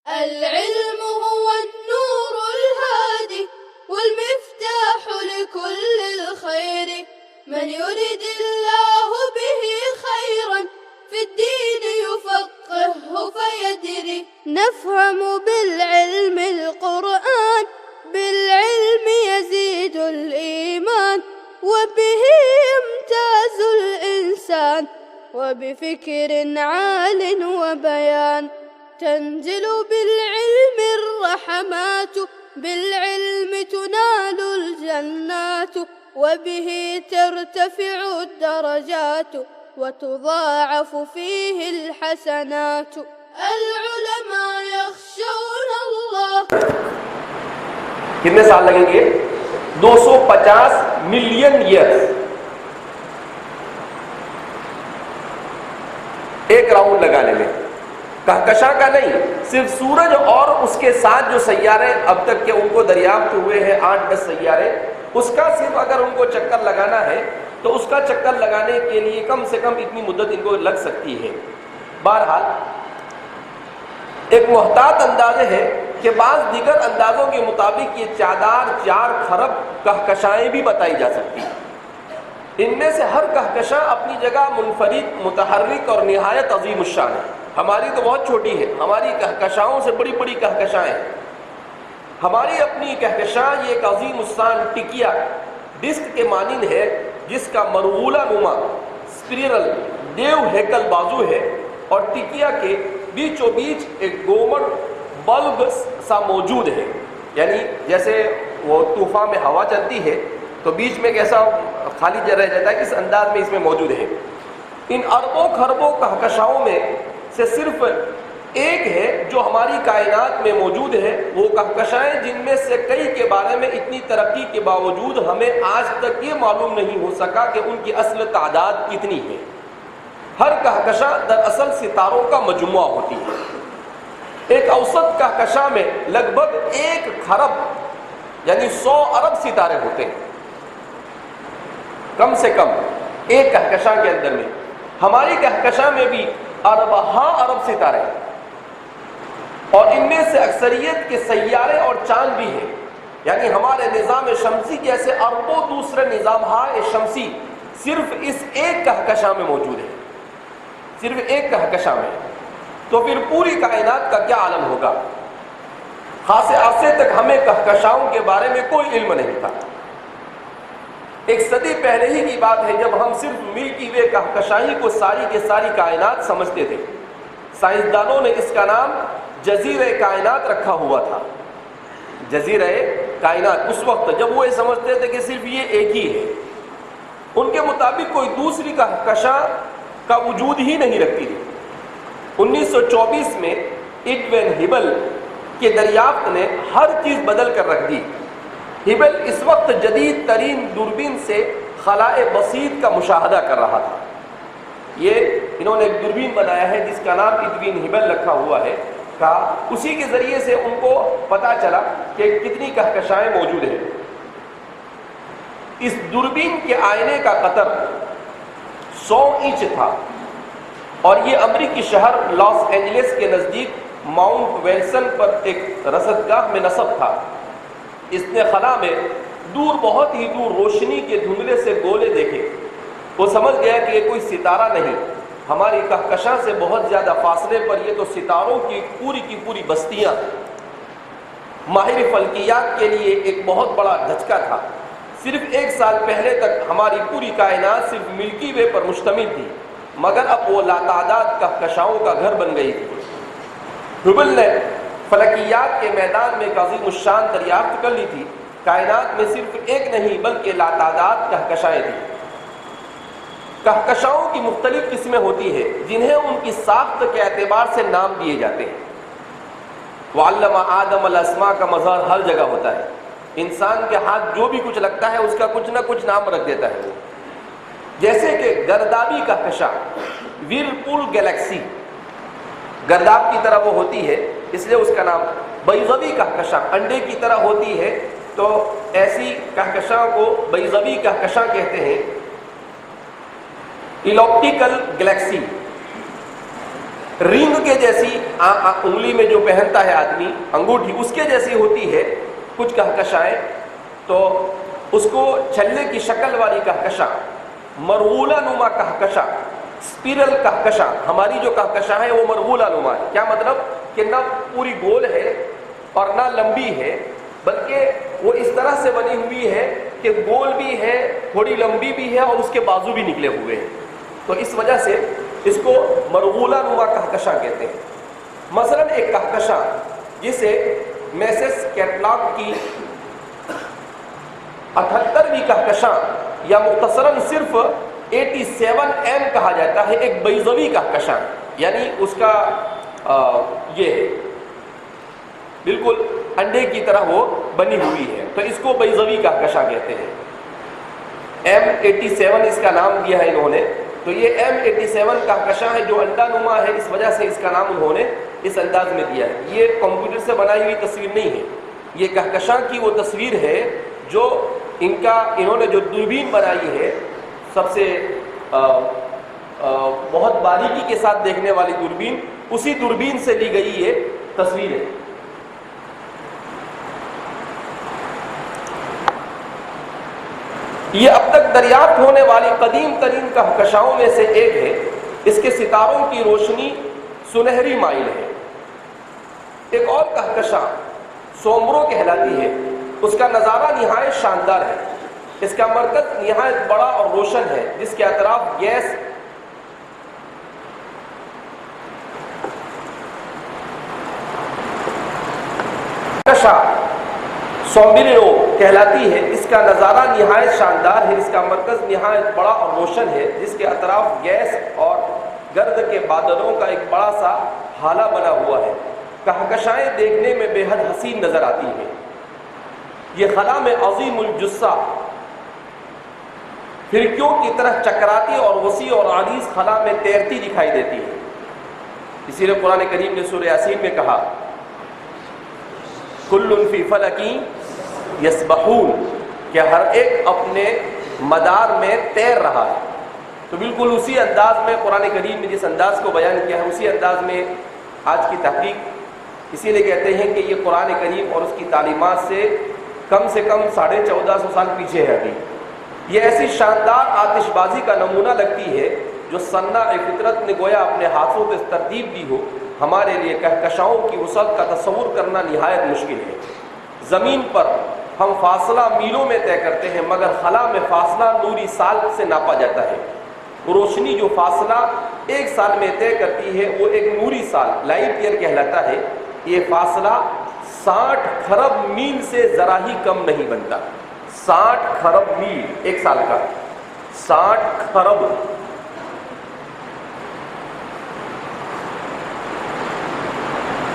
العلم هو النور الهادي والمفتاح لكل الخير، من يرد الله به خيرا في الدين يفقهه فيدري. نفهم بالعلم القرآن، بالعلم يزيد الإيمان، وبه يمتاز الإنسان، وبفكر عال وبيان. تنزل بالعلم الرحمات، بالعلم تنال الجنات، وبه ترتفع الدرجات، وتضاعف فيه الحسنات. العلماء يخشون الله. کتنے سال لگیں گے؟ 250 ملین ایئرز ایک راؤنڈ لگانے میں. کہکشاں کا نہیں، صرف سورج اور اس کے ساتھ جو سیارے اب تک کے ان کو دریافت ہوئے ہیں 8-10 سیارے، اس کا صرف اگر ان کو چکر لگانا ہے تو اس کا چکر لگانے کے لیے کم سے کم اتنی مدت ان کو لگ سکتی ہے. بہرحال ایک محتاط اندازے ہے کہ بعض دیگر اندازوں کے مطابق یہ تعداد 4 خرب کہکشائیں بھی بتائی جا سکتی ہیں. ان میں سے ہر کہکشاں اپنی جگہ منفرد، متحرک اور نہایت عظیم الشان ہے. ہماری تو بہت چھوٹی ہے، ہماری کہکشاؤں سے بڑی بڑی کہکشائیں ہیں. ہماری اپنی کہکشاں یہ ایک عظیم الشان ٹکیا ڈسک کے مانند ہے، جس کا مرغولہ نما اسپیرل دیو ہیکل بازو ہے، اور ٹکیا کے بیچوں بیچ ایک گومٹ بلب سا موجود ہے. یعنی جیسے وہ طوفان میں ہوا چلتی ہے تو بیچ میں کیسا خالی جگہ رہ جاتا ہے، اس انداز میں اس میں موجود ہے. ان اربوں خربوں کہکشاؤں میں سے صرف ایک ہے جو ہماری کائنات میں موجود ہے. وہ کہکشائیں جن میں سے کئی کے بارے میں اتنی ترقی کے باوجود ہمیں آج تک یہ معلوم نہیں ہو سکا کہ ان کی اصل تعداد کتنی ہے. ہر کہکشاں دراصل ستاروں کا مجموعہ ہوتی ہے. ایک اوسط کہکشاں میں لگ بھگ 1 خرب یعنی 100 ارب ستارے ہوتے ہیں، کم سے کم ایک کہکشاں کے اندر میں. ہماری کہکشاں میں بھی اربہا ارب ستارے ہیں، اور ان میں سے اکثریت کے سیارے اور چاند بھی ہیں. یعنی ہمارے نظام شمسی جیسے اربوں دوسرے نظامہائے شمسی صرف اس ایک کہکشاں میں موجود ہے، صرف ایک کہکشاں میں. تو پھر پوری کائنات کا کیا عالم ہوگا؟ خاصے عرصے تک ہمیں کہکشاؤں کے بارے میں کوئی علم نہیں تھا. 1 صدی پہلے ہی کی بات ہے جب ہم صرف ملکی وے کہکشائی کو ساری کے ساری کائنات سمجھتے تھے. سائنسدانوں نے اس کا نام جزیرہ کائنات رکھا ہوا تھا. جزیرہ کائنات اس وقت جب وہ یہ سمجھتے تھے کہ صرف یہ ایک ہی ہے. ان کے مطابق کوئی دوسری کہکشاں کا وجود ہی نہیں رکھتی تھی. 1924 میں ایڈوین ہبل کے دریافت نے ہر چیز بدل کر رکھ دی. ہبل اس وقت جدید ترین دوربین سے خلاء بسیط کا مشاہدہ کر رہا تھا. یہ انہوں نے ایک دوربین بنایا ہے جس کا نام ایڈوین ہبل رکھا ہوا ہے. اسی کے ذریعے سے ان کو پتا چلا کہ کتنی کہکشائیں موجود ہیں. اس دوربین کے آئینے کا قطر 100 انچ تھا، اور یہ امریکی شہر لاس اینجلس کے نزدیک ماؤنٹ ویلسن پر ایک رصدگاہ میں نصب تھا. اس نے خلا میں دور، بہت ہی دور روشنی کے دھندلے سے گولے دیکھے. وہ سمجھ گیا کہ یہ کوئی ستارہ نہیں، ہماری کہکشاں سے بہت زیادہ فاصلے پر یہ تو ستاروں کی پوری بستیاں. ماہر فلکیات کے لیے ایک بہت بڑا دھچکا تھا. صرف 1 سال پہلے تک ہماری پوری کائنات صرف ملکی وے پر مشتمل تھی، مگر اب وہ لاتعداد کہکشاؤں کا گھر بن گئی تھی. ہبل نے فلکیات کے میدان میں ایک عظیم الشان دریافت کر لی تھی. کائنات میں صرف ایک نہیں بلکہ لاتعداد کہکشائیں تھیں. کہکشاؤں کی مختلف قسمیں ہوتی ہیں جنہیں ان کی ساخت کے اعتبار سے نام دیے جاتے ہیں. وعلم آدم الاسماء کا مظہر ہر جگہ ہوتا ہے. انسان کے ہاتھ جو بھی کچھ لگتا ہے اس کا کچھ نہ کچھ نام رکھ دیتا ہے. جیسے کہ گردابی کہکشاں، ویرپول گلیکسی، گرداب کی طرح وہ ہوتی ہے اس لیے اس کا نام. بیضوی کہکشاں انڈے کی طرح ہوتی ہے تو ایسی کہکشاں کو بیضوی کہکشاں کہتے ہیں. ایلپٹیکل گلیکسی، رینگ کے جیسی انگلی میں جو پہنتا ہے آدمی انگوٹھی اس کے جیسی ہوتی ہے کچھ کہکشائیں، تو اس کو چھلے کی شکل والی کہکشاں، مرغولہ نما کہکشاں، اسپیرل کہکشاں. ہماری جو کہکشاں ہے وہ مرغولہ نما ہے. کیا مطلب کہ نہ پوری گول ہے اور نہ لمبی ہے، بلکہ وہ اس طرح سے بنی ہوئی ہے کہ گول بھی ہے، تھوڑی لمبی بھی ہے اور اس کے بازو بھی نکلے ہوئے ہیں. تو اس وجہ سے اس کو مرغولہ نما کہکشاں کہتے ہیں. مثلا ایک کہکشاں جسے میسس کیٹلاک کی 78ویں کہکشاں یا مختصراً صرف 87M کہا جاتا ہے، ایک بیضوی کہکشاں، یعنی اس کا یہ بالکل انڈے کی طرح وہ بنی ہوئی ہے، تو اس کو بیضوی کہکشاں کہتے ہیں. M87 اس کا نام دیا ہے انہوں نے. تو یہ M87 کہکشاں ہے جو انڈا نما ہے، اس وجہ سے اس کا نام انہوں نے اس انداز میں دیا ہے. یہ کمپیوٹر سے بنائی ہوئی تصویر نہیں ہے، یہ کہکشاں کی وہ تصویر ہے جو انہوں نے جو دوربین بنائی ہے، سب سے بہت باریکی کے ساتھ دیکھنے والی دوربین، اسی دوربین سے لی گئی یہ تصویر ہے. یہ اب تک دریافت ہونے والی قدیم ترین کہکشاؤں میں سے ایک ہے. اس کے ستاروں کی روشنی سنہری مائل ہے. ایک اور کہکشاں سومبرو کہلاتی ہے، اس کا نظارہ نہایت شاندار ہے. اس کا مرکز نہایت بڑا اور روشن ہے، جس کے اطراف گیس کہکشاں سومبریرو کہلاتی ہے. اس کا نظارہ نہایت شاندار ہے. اس کا مرکز نہایت بڑا اور روشن ہے، جس کے اطراف گیس اور گرد کے بادلوں کا ایک بڑا سا ہالہ بنا ہوا ہے. کہکشائیں دیکھنے میں بے حد حسین نظر آتی ہیں. یہ خلا میں عظیم الجثہ کھڑکیوں کی طرح چکراتی اور وسیع اور عریض خلا میں تیرتی دکھائی دیتی ہے. اسی لیے قرآن کریم نے سورہ یاسین میں کہا کل فی فلک یسبحون، کہ ہر ایک اپنے مدار میں تیر رہا ہے. تو بالکل اسی انداز میں قرآن کریم نے جس انداز کو بیان کیا ہے، اسی انداز میں آج کی تحقیق اسی لیے کہتے ہیں کہ یہ قرآن کریم اور اس کی تعلیمات سے کم 1450 سال پیچھے ہے. ابھی یہ ایسی شاندار آتش بازی کا نمونہ لگتی ہے جو صناع فطرت نے گویا اپنے ہاتھوں سے ترتیب دی ہو. ہمارے لیے کہکشاؤں کی وسعت کا تصور کرنا نہایت مشکل ہے. زمین پر ہم فاصلہ میلوں میں طے کرتے ہیں، مگر خلا میں فاصلہ نوری سال سے ناپا جاتا ہے. روشنی جو فاصلہ ایک سال میں طے کرتی ہے وہ ایک نوری سال لائٹ ایئر کہلاتا ہے. یہ فاصلہ 60 کھرب میل سے ذرا ہی کم نہیں بنتا. 60 کھرب میل ایک سال کا، 60 کھرب.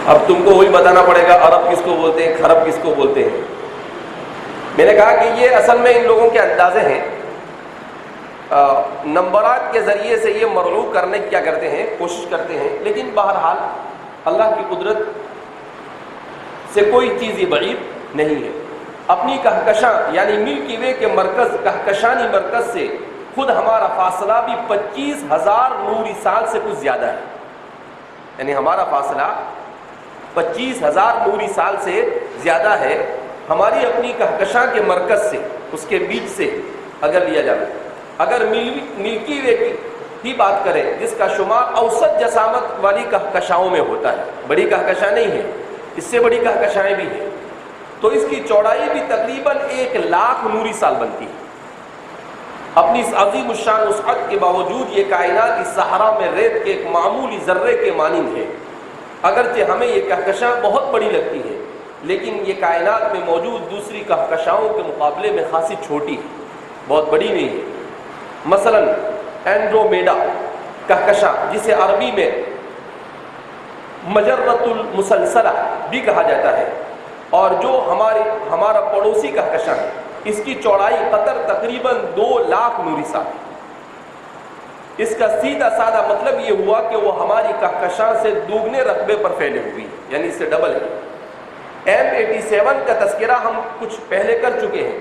اب تم کو وہی بتانا پڑے گا ارب کس کو بولتے ہیں، کھرب کس کو بولتے ہیں. میں نے کہا کہ یہ اصل میں ان لوگوں کے اندازے ہیں. نمبرات کے ذریعے سے یہ مرلو کرنے کی کیا کرتے ہیں، کوشش کرتے ہیں. لیکن بہرحال اللہ کی قدرت سے کوئی چیز یہ بعید نہیں ہے. اپنی کہکشاں یعنی ملکی وے کے مرکز کہکشانی مرکز سے خود ہمارا فاصلہ بھی 25,000 نوری سال سے کچھ زیادہ ہے. یعنی ہمارا فاصلہ 25,000 نوری سال سے زیادہ ہے. ہماری اپنی کہکشاں کے مرکز سے، اس کے بیچ سے اگر لیا جائے، اگر ملکی وے کی ہی بات کریں جس کا شمار اوسط جسامت والی کہکشاؤں میں ہوتا ہے، بڑی کہکشاں نہیں ہے، اس سے بڑی کہکشائیں بھی ہیں، تو اس کی چوڑائی بھی تقریباً 1,00,000 نوری سال بنتی ہے. اپنی اس عظیم الشان وسعت کے باوجود یہ کائنات اس صحرا میں ریت کے ایک معمولی ذرے کے مانند ہے. اگرچہ ہمیں یہ کہکشاں بہت بڑی لگتی ہے، لیکن یہ کائنات میں موجود دوسری کہکشاؤں کے مقابلے میں خاصی چھوٹی ہے، بہت بڑی نہیں ہے. مثلا اینڈرومیڈا کہکشاں، جسے عربی میں مجرۃ المسلسلہ بھی کہا جاتا ہے، اور جو ہمارا پڑوسی کہکشاں ہے، اس کی چوڑائی قطر تقریباً 2,00,000 نوری سال. اس کا سیدھا سادہ مطلب یہ ہوا کہ وہ ہماری کہکشاں سے دوگنے رقبے پر پھیلے ہوئی، یعنی اس سے ڈبل ہے. M87 کا تذکرہ ہم کچھ پہلے کر چکے ہیں.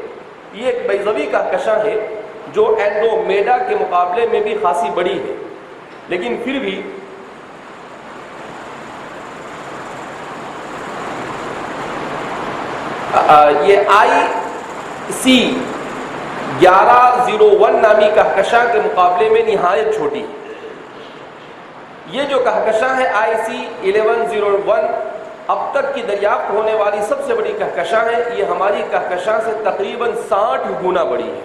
یہ ایک بیضوی کہکشاں ہے جو اینڈرومیڈا کے مقابلے میں بھی خاصی بڑی ہے، لیکن پھر بھی یہ IC 1101 نامی کہکشاں کے مقابلے میں نہایت چھوٹی. یہ جو کہکشاں ہے IC 1101 اب تک کی دریافت ہونے والی سب سے بڑی کہکشاں ہے. یہ ہماری کہکشاں سے تقریباً 60 گنا بڑی ہے.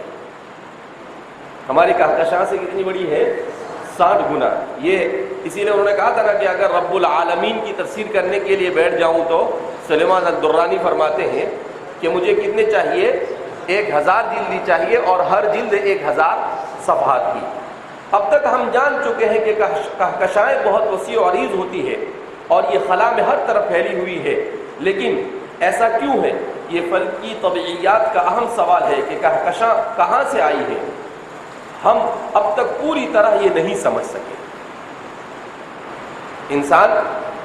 ہماری کہکشاں سے کتنی بڑی ہے؟ 60 گنا. یہ اسی لیے انہوں نے کہا تھا نا کہ اگر رب العالمین کی تفسیر کرنے کے لیے بیٹھ جاؤں تو سلیمان الدرانی فرماتے ہیں کہ مجھے کتنے چاہیے؟ 1000 جلدی چاہیے اور ہر جلد 1000 صفحات کی. اب تک ہم جان چکے ہیں کہ کہکشائیں بہت وسیع و عریض ہوتی ہے اور یہ خلا میں ہر طرف پھیلی ہوئی ہے. لیکن ایسا کیوں ہے؟ یہ فلکی طبعیات کا اہم سوال ہے کہ کہکشاں کہاں سے آئی ہے. ہم اب تک پوری طرح یہ نہیں سمجھ سکے. انسان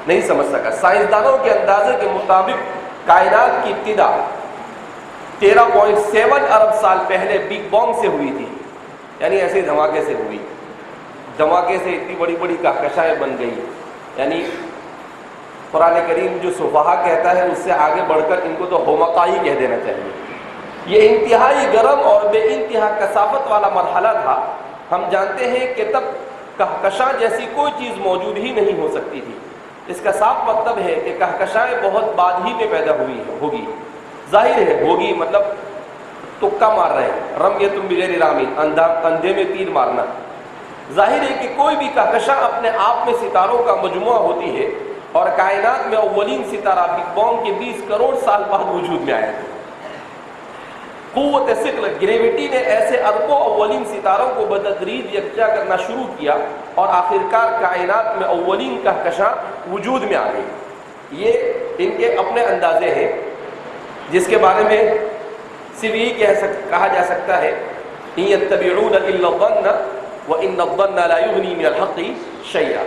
نہیں سمجھ سکا. سائنسدانوں کے اندازے کے مطابق کائنات کی ابتدا 13.7 ارب سال پہلے بگ بانگ سے ہوئی تھی. یعنی ایسے دھماکے سے ہوئی. دھماکے سے اتنی بڑی بڑی کہکشائیں بن گئی. یعنی قرآن کریم جو صفحہ کہتا ہے اس سے آگے بڑھ کر ان کو تو ہومقا ہی کہہ دینا چاہیے. یہ انتہائی گرم اور بے انتہا کثافت والا مرحلہ تھا. ہم جانتے ہیں کہ تب کہکشاں جیسی کوئی چیز موجود ہی نہیں ہو سکتی تھی. اس کا صاف مطلب ہے کہ کہکشائیں بہت بعد ہی میں پیدا ہوگی. ظاہر ہے ہوگی مطلب تکا مار رہے ہیں. رمیۃ بغیر رامین، اندھے میں تیر مارنا. ظاہر ہے کہ کوئی بھی کہکشاں اپنے آپ میں ستاروں کا مجموعہ ہوتی ہے اور کائنات میں اولین ستارہ بگ بانگ کے 20 کروڑ سال بعد وجود میں آیا تھا. قوت ثقل گریویٹی نے ایسے اربوں اولین ستاروں کو بتدریج یکجا کرنا شروع کیا اور آخرکار کائنات میں اولین کہکشاں وجود میں آ گئی. یہ ان کے اپنے اندازے ہیں جس کے بارے میں صرف یہی کہا جا سکتا ہے ان یتبعون الا الظن وان الظن لا یغنی من الحق شیئا.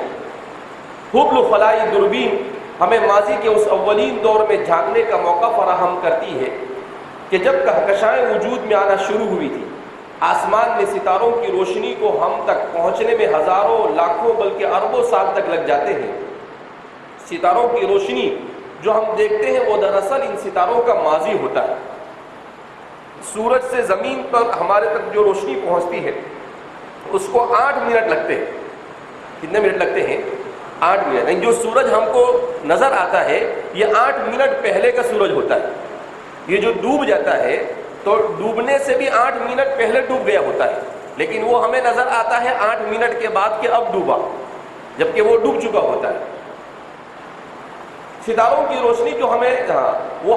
حبل خلائی دوربین ہمیں ماضی کے اس اولین دور میں جھانکنے کا موقع فراہم کرتی ہے کہ جب کہکشائیں وجود میں آنا شروع ہوئی تھی. آسمان میں ستاروں کی روشنی کو ہم تک پہنچنے میں ہزاروں، لاکھوں بلکہ اربوں سال تک لگ جاتے ہیں. ستاروں کی روشنی جو ہم دیکھتے ہیں وہ دراصل ان ستاروں کا ماضی ہوتا ہے. سورج سے زمین پر ہمارے تک جو روشنی پہنچتی ہے اس کو 8 منٹ لگتے ہیں. کتنے منٹ لگتے ہیں؟ 8 منٹ. جو سورج ہم کو نظر آتا ہے یہ 8 منٹ پہلے کا سورج ہوتا ہے. یہ جو ڈوب جاتا ہے تو ڈوبنے سے بھی 8 منٹ پہلے ڈوب گیا ہوتا ہے، لیکن وہ ہمیں نظر آتا ہے 8 منٹ کے بعد کہ اب ڈوبا، جبکہ وہ ڈوب چکا ہوتا ہے. ستاروں کی روشنی جو وہ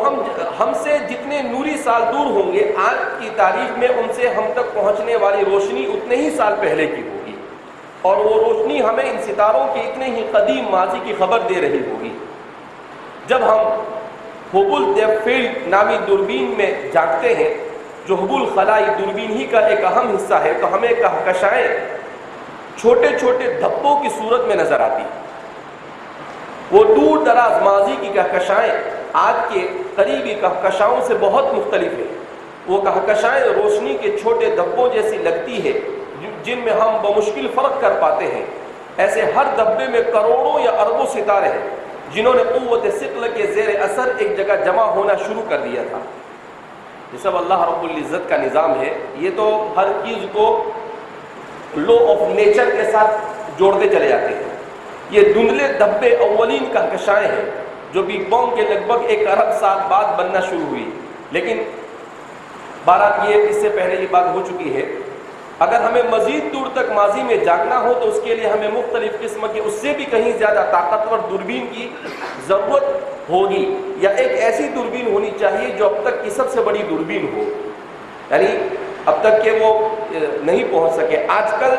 ہم سے جتنے نوری سال دور ہوں گے، آج کی تاریخ میں ان سے ہم تک پہنچنے والی روشنی اتنے ہی سال پہلے کی ہوگی، اور وہ روشنی ہمیں ان ستاروں کے اتنے ہی قدیم ماضی کی خبر دے رہی ہوگی. جب ہم ہبل ڈیپ فیلڈ نامی دوربین میں جھانکتے ہیں جو ہبل خلائی دوربین ہی کا ایک اہم حصہ ہے، تو ہمیں کہکشائیں چھوٹے چھوٹے دھبوں کی صورت میں نظر آتی ہیں. وہ دور دراز ماضی کی کہکشائیں آج کے قریبی کہکشاؤں سے بہت مختلف ہیں. وہ کہکشائیں روشنی کے چھوٹے دھبوں جیسی لگتی ہے جن میں ہم بمشکل فرق کر پاتے ہیں. ایسے ہر دھبے میں کروڑوں یا اربوں ستارے ہیں جنہوں نے قوت ثقل کے زیر اثر ایک جگہ جمع ہونا شروع کر دیا تھا. یہ سب اللہ رب العزت کا نظام ہے. یہ تو ہر چیز کو لا آف نیچر کے ساتھ جوڑتے چلے جاتے ہیں. یہ دھندلے دھبے اولین کہکشائیں ہیں جو بگ بانگ کے لگ بھگ 1 ارب سال بعد بننا شروع ہوئی. لیکن بہرحال یہ اس سے پہلے یہ بات ہو چکی ہے. اگر ہمیں مزید دور تک ماضی میں جاگنا ہو تو اس کے لیے ہمیں مختلف قسم کے اس سے بھی کہیں زیادہ طاقتور دوربین کی ضرورت ہوگی، یا ایک ایسی دوربین ہونی چاہیے جو اب تک کی سب سے بڑی دوربین ہو، یعنی اب تک کہ وہ نہیں پہنچ سکے. آج کل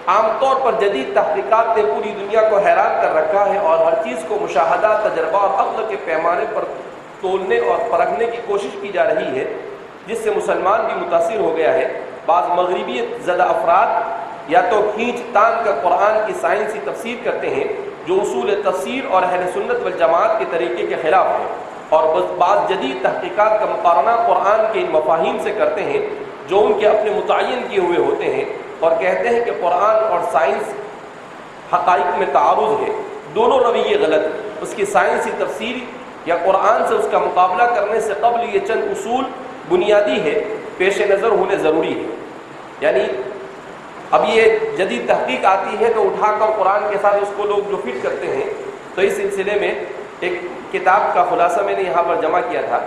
عام طور پر جدید تحقیقات نے پوری دنیا کو حیران کر رکھا ہے اور ہر چیز کو مشاہدہ، تجربہ اور عقل کے پیمانے پر تولنے اور پرکھنے کی کوشش کی جا رہی ہے، جس سے مسلمان بھی متاثر ہو گیا ہے. بعض مغربیت زدہ افراد یا تو کھینچ تان کر قرآن کی سائنسی تفسیر کرتے ہیں جو اصول تفسیر اور اہل سنت والجماعت کے طریقے کے خلاف ہے، اور بعض جدید تحقیقات کا مقارنہ قرآن کے ان مفاہیم سے کرتے ہیں جو ان کے اپنے متعین کیے ہوئے ہوتے ہیں، اور کہتے ہیں کہ قرآن اور سائنس حقائق میں تعارض ہے. دونوں رویے غلط ہیں. اس کی سائنسی تفسیر یا قرآن سے اس کا مقابلہ کرنے سے قبل یہ چند اصول بنیادی ہے پیش نظر ہونے ضروری ہے. یعنی اب یہ جدید تحقیق آتی ہے تو اٹھا کر قرآن کے ساتھ اس کو لوگ جو فٹ کرتے ہیں. تو اس سلسلے میں ایک کتاب کا خلاصہ میں نے یہاں پر جمع کیا تھا.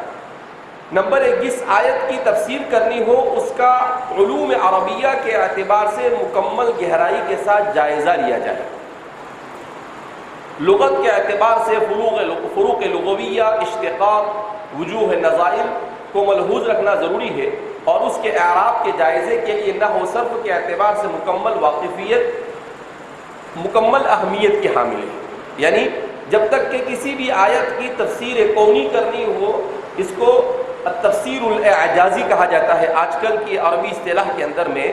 نمبر 1، جس آیت کی تفسیر کرنی ہو اس کا علوم عربیہ کے اعتبار سے مکمل گہرائی کے ساتھ جائزہ لیا جائے. لغت کے اعتبار سے فروق لغویہ، اشتقاق، وجوہ نظائر کو ملحوظ رکھنا ضروری ہے، اور اس کے اعراب کے جائزے کے لیے نحو و صرف کے اعتبار سے مکمل واقفیت مکمل اہمیت کی حامل ہے. یعنی جب تک کہ کسی بھی آیت کی تفسیر کونی کرنی ہو، اس کو تفسیر الاعجازی کہا جاتا ہے آج کل کی عربی اصطلاح کے اندر میں،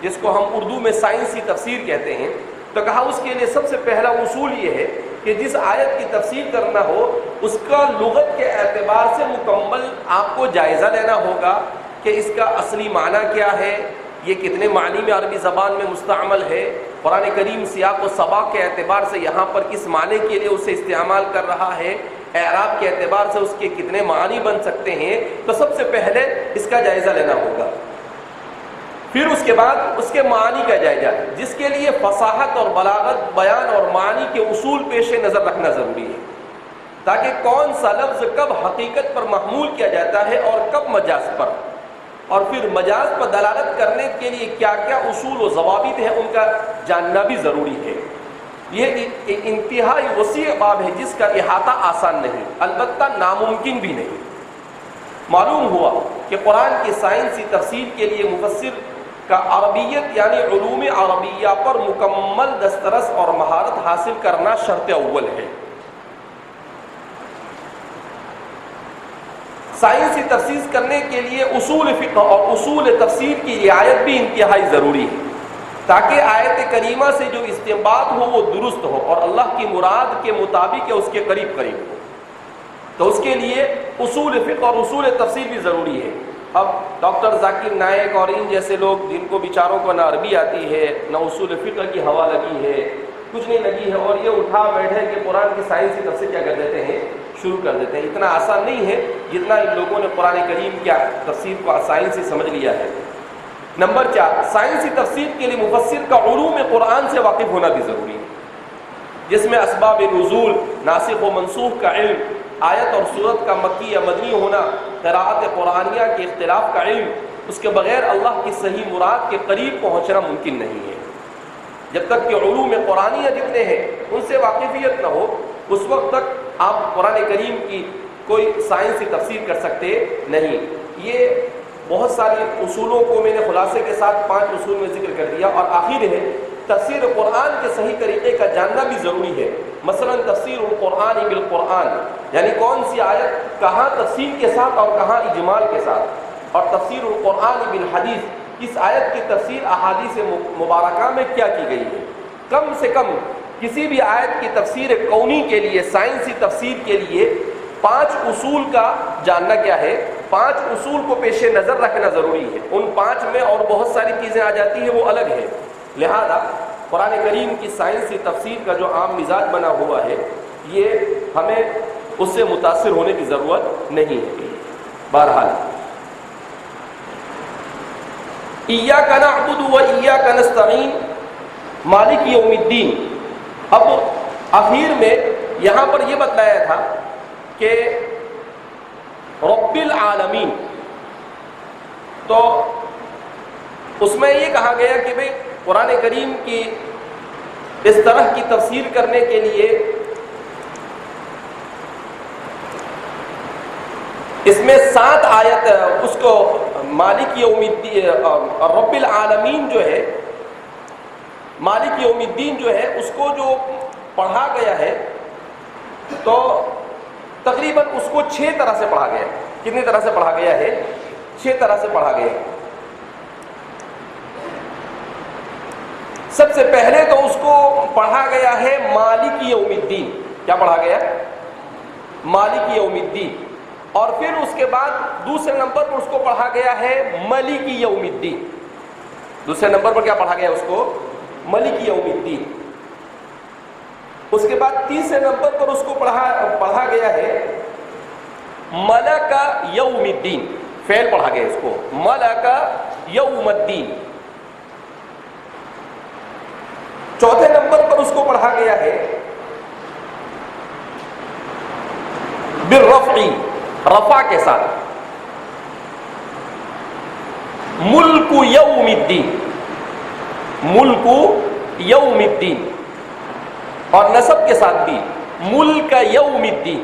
جس کو ہم اردو میں سائنسی تفسیر کہتے ہیں. تو کہا اس کے لیے سب سے پہلا اصول یہ ہے کہ جس آیت کی تفسیر کرنا ہو اس کا لغت کے اعتبار سے مکمل آپ کو جائزہ لینا ہوگا کہ اس کا اصلی معنی کیا ہے، یہ کتنے معنی میں عربی زبان میں مستعمل ہے، قرآن کریم سیاق و سباق کے اعتبار سے یہاں پر کس معنی کے لیے اسے استعمال کر رہا ہے، اعراب کے اعتبار سے اس کے کتنے معنی بن سکتے ہیں. تو سب سے پہلے اس کا جائزہ لینا ہوگا. پھر اس کے بعد اس کے معنی کا جائزہ، جس کے لیے فصاحت اور بلاغت، بیان اور معنی کے اصول پیش نظر رکھنا ضروری ہے، تاکہ کون سا لفظ کب حقیقت پر محمول کیا جاتا ہے اور کب مجاز پر، اور پھر مجاز پر دلالت کرنے کے لیے کیا کیا اصول و ضوابط ہیں ان کا جاننا بھی ضروری ہے. یہ انتہائی وسیع باب ہے جس کا احاطہ آسان نہیں، البتہ ناممکن بھی نہیں. معلوم ہوا کہ قرآن کی سائنسی تفسیر کے لیے مفسر کا عربیت یعنی علوم عربیہ پر مکمل دسترس اور مہارت حاصل کرنا شرط اول ہے. سائنسی تفسیر کرنے کے لیے اصول فقہ اور اصول تفسیر کی رعایت بھی انتہائی ضروری ہے، تاکہ آیت کریمہ سے جو استنباط ہو وہ درست ہو اور اللہ کی مراد کے مطابق اس کے قریب قریب ہو. تو اس کے لیے اصول فقہ اور اصول تفسیر بھی ضروری ہے. اب ڈاکٹر ذاکر نائک اور ان جیسے لوگ جن کو بیچاروں کو نہ عربی آتی ہے نہ اصول فقہ کی ہوا لگی ہے، کچھ نہیں لگی ہے، اور یہ اٹھا بیٹھے کہ قرآن کی سائنسی تفسیر کیا کر دیتے ہیں، شروع کر دیتے ہیں. اتنا آسان نہیں ہے جتنا ان لوگوں نے قرآن کریم کی تفسیر کو سائنسی سمجھ لیا ہے. نمبر 4، سائنسی تفسیر کے لیے مفسر کا علوم قرآن سے واقف ہونا بھی ضروری ہے، جس میں اسباب نزول، ناسخ و منسوخ کا علم، آیت اور سورت کا مکی یا مدنی ہونا، قراءت قرآنیہ کے اختلاف کا علم. اس کے بغیر اللہ کی صحیح مراد کے قریب پہنچنا ممکن نہیں ہے. جب تک کہ علوم قرآنیہ جتنے ہیں ان سے واقفیت نہ ہو اس وقت تک آپ قرآن کریم کی کوئی سائنسی تفسیر کر سکتے نہیں. یہ بہت سارے اصولوں کو میں نے خلاصے کے ساتھ 5 اصول میں ذکر کر دیا، اور آخر ہے تفسیر قرآن کے صحیح طریقے کا جاننا بھی ضروری ہے. مثلا تفسیر القرآن بالقرآن، یعنی کون سی آیت کہاں تفصیل کے ساتھ اور کہاں اجمال کے ساتھ، اور تفسیر القرآن بالحدیث، اس آیت کی تفسیر احادیث مبارکہ میں کیا کی گئی ہے. کم سے کم کسی بھی آیت کی تفسیر کونی کے لیے، سائنسی تفسیر کے لیے 5 اصول کا جاننا کیا ہے، 5 اصول کو پیش نظر رکھنا ضروری ہے. ان 5 میں اور بہت ساری چیزیں آ جاتی ہیں، وہ الگ ہے. لہذا قرآن کریم کی سائنسی تفسیر کا جو عام مزاج بنا ہوا ہے، یہ ہمیں اس سے متاثر ہونے کی ضرورت نہیں ہے. بہرحال ایاک نعبد و ایاک نستعین، مالک یوم الدین. اب اخیر میں یہاں پر یہ بتلایا تھا کہ رب العالمین، تو اس میں یہ کہا گیا کہ بھئی قرآن کریم کی اس طرح کی تفسیر کرنے کے لیے اس میں 7 آیت اس کو مالک یوم الدین، رب العالمین جو ہے، مالک یوم الدین جو ہے اس کو جو پڑھا گیا ہے تو تقریباً اس کو 6 طرح سے پڑھا گیا ہے. کتنی طرح سے پڑھا گیا ہے؟ 6 طرح سے پڑھا گیا ہے. سب سے پہلے تو اس کو پڑھا گیا ہے مالک یوم الدین. کیا پڑھا گیا؟ مالک یوم الدین. اور پھر اس کے بعد دوسرے نمبر پر اس کو پڑھا گیا ہے ملک یوم الدین. دوسرے نمبر پر کیا پڑھا گیا اس کو؟ ملک یوم الدین. اس کے بعد تیسرے نمبر پر اس کو پڑھا گیا ہے ملک یوم الدین، فعل پڑھا گیا اس کو، ملک یوم الدین۔ چوتھے نمبر پر اس کو پڑھا گیا ہے بالرفع، رفع کے ساتھ، ملک یوم الدین، ملک یوم الدین، اور نصب کے ساتھ بھی ملک یوم الدین۔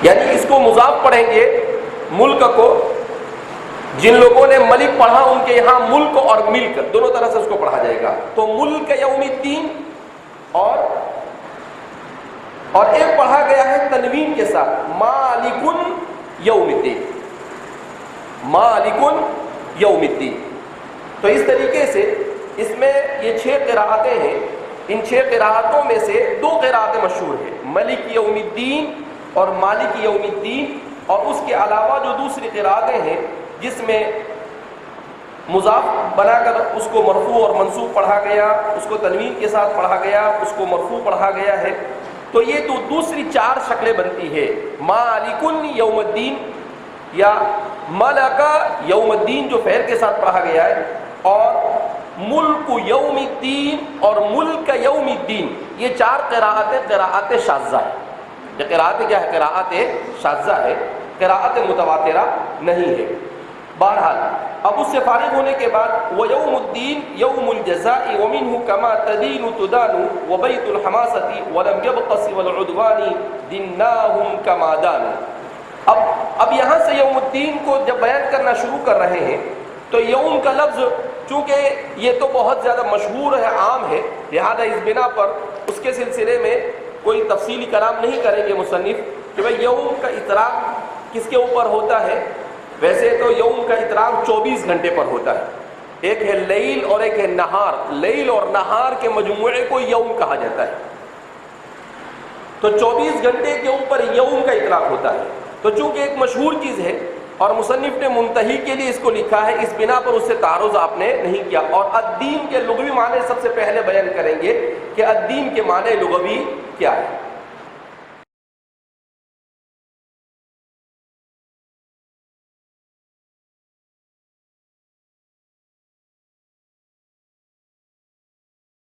یعنی اس کو مضاف پڑھیں گے ملک کو، جن لوگوں نے ملک پڑھا ان کے یہاں ملک اور ملک دونوں طرح سے اس کو پڑھا جائے گا، تو ملک یوم الدین، اور ایک پڑھا گیا ہے تنوین کے ساتھ مالک یوم الدین، مالک یوم الدین۔ تو اس طریقے سے اس میں یہ 6 قراءتیں ہیں، ان 6 قراءتوں میں سے 2 قراءتیں مشہور ہیں، ملک یوم الدین اور مالک یوم الدین، اور اس کے علاوہ جو دوسری قراءتیں ہیں جس میں مضاف بنا کر اس کو مرفوع اور منصوب پڑھا گیا، اس کو تنوین کے ساتھ پڑھا گیا، اس کو مرفوع پڑھا گیا ہے، تو یہ تو دوسری 4 شکلیں بنتی ہے، مالک یوم الدین یا ملک یوم الدین جو فعل کے ساتھ پڑھا گیا ہے، اور ملک یوم الدین اور ملک یوم الدین، یہ 4 قراءتیں قراءت شاذہ ہے۔ یہ قراءت کیا ہے؟ قراءت شاذہ ہے، قراءت متواترہ نہیں ہے۔ بہرحال اب اس سے فارغ ہونے کے بعد وَيَوْمُ الدِّينِ يَوْمُ الْجَزَاءِ وَمِنْهُ كَمَا تَدِينُ تُدَانُ وَبَيْتُ الْحَمَاسَةِ وَلَمْ يَبْقَ سِوَى الْعُدْوَانِ دِنَّاهُمْ كَمَا دَانُوا۔ اب یہاں سے یوم الدین کو جب بیان کرنا شروع کر رہے ہیں تو یوم کا لفظ چونکہ یہ تو بہت زیادہ مشہور ہے، عام ہے، لہذا اس بنا پر اس کے سلسلے میں کوئی تفصیلی کلام نہیں کریں گے مصنف کہ بھئی یوم کا اطلاق کس کے اوپر ہوتا ہے۔ ویسے تو یوم کا اطلاق 24 گھنٹے پر ہوتا ہے، ایک ہے لیل اور ایک ہے نہار، لیل اور نہار کے مجموعے کو یوم کہا جاتا ہے، تو 24 گھنٹے کے اوپر یوم کا اطلاق ہوتا ہے۔ تو چونکہ ایک مشہور چیز ہے اور مصنف نے منتہی کے لیے اس کو لکھا ہے، اس بنا پر اس سے تعارض آپ نے نہیں کیا، اور الدین کے لغوی معنی سب سے پہلے بیان کریں گے کہ الدین کے معنی لغوی کیا ہے۔